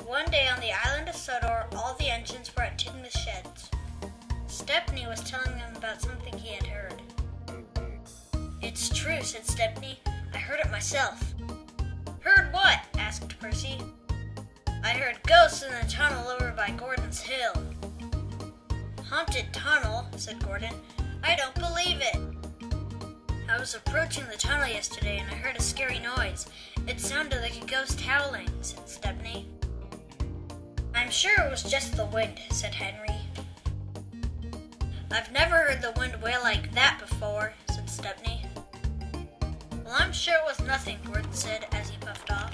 One day on the island of Sodor, all the engines were in the sheds. Stepney was telling them about something he had heard. "It's true," said Stepney. "I heard it myself." "Heard what?" asked Percy. "I heard ghosts in the tunnel over by Gordon's Hill." "Haunted tunnel," said Gordon. "I don't believe it." "I was approaching the tunnel yesterday and I heard a scary noise. It sounded like a ghost howling," said Stepney. "I'm sure it was just the wind," said Henry. "I've never heard the wind wail like that before," said Stepney. "Well, I'm sure it was nothing," Gordon said as he puffed off.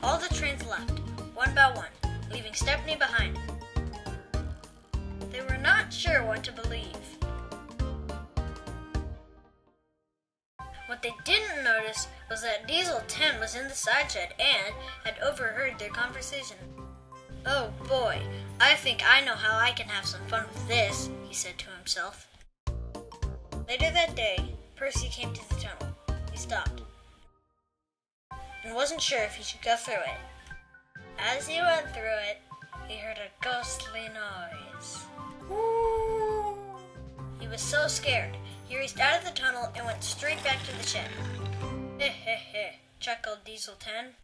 All the trains left, one by one, leaving Stepney behind. They were not sure what to believe. What they didn't notice was that Diesel 10 was in the side shed and had overheard their conversation. "Oh boy, I think I know how I can have some fun with this," he said to himself. Later that day, Percy came to the tunnel. He stopped and wasn't sure if he should go through it. As he went through it, he heard a ghostly noise. Woo! He was so scared, he raced out of the tunnel and went straight back to the shed. "Heh heh heh," chuckled Diesel 10.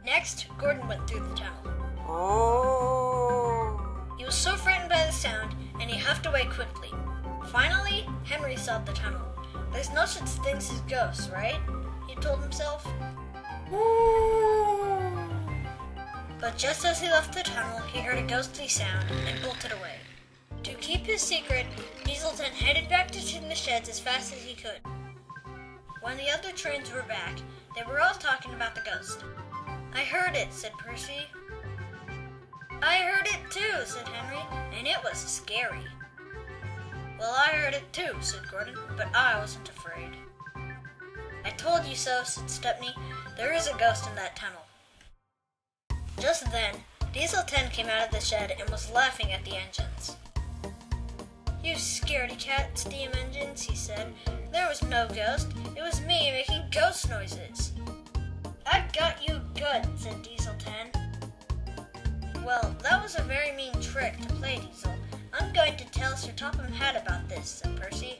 Next, Gordon went through the tunnel. He was so frightened by the sound, and he huffed away quickly. Finally, Henry saw the tunnel. "There's no such things as ghosts, right?" he told himself. But just as he left the tunnel, he heard a ghostly sound and bolted away. To keep his secret, Diesel 10 headed back to the sheds as fast as he could. When the other trains were back, they were all talking about the ghost. "I heard it," said Percy. "I heard it too," said Henry, "and it was scary." "Well, I heard it too," said Gordon, "but I wasn't afraid." "I told you so," said Stepney. "There is a ghost in that tunnel." Just then, Diesel 10 came out of the shed and was laughing at the engines. "You scaredy cat steam engines," he said. "There was no ghost. It was me making ghost noises." "I got you good," said Diesel 10. "Well, that was a very mean trick to play, Diesel. I'm going to tell Sir Topham Hatt about this," said Percy.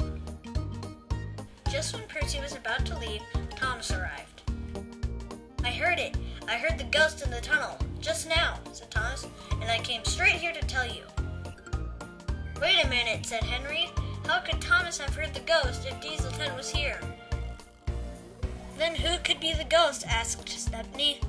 Just when Percy was about to leave, Thomas arrived. "I heard it. I heard the ghost in the tunnel, just now," said Thomas, "and I came straight here to tell you." "Wait a minute," said Henry. "How could Thomas have heard the ghost if Diesel 10 was here?" "Then who could be the ghost?" asked Stepney.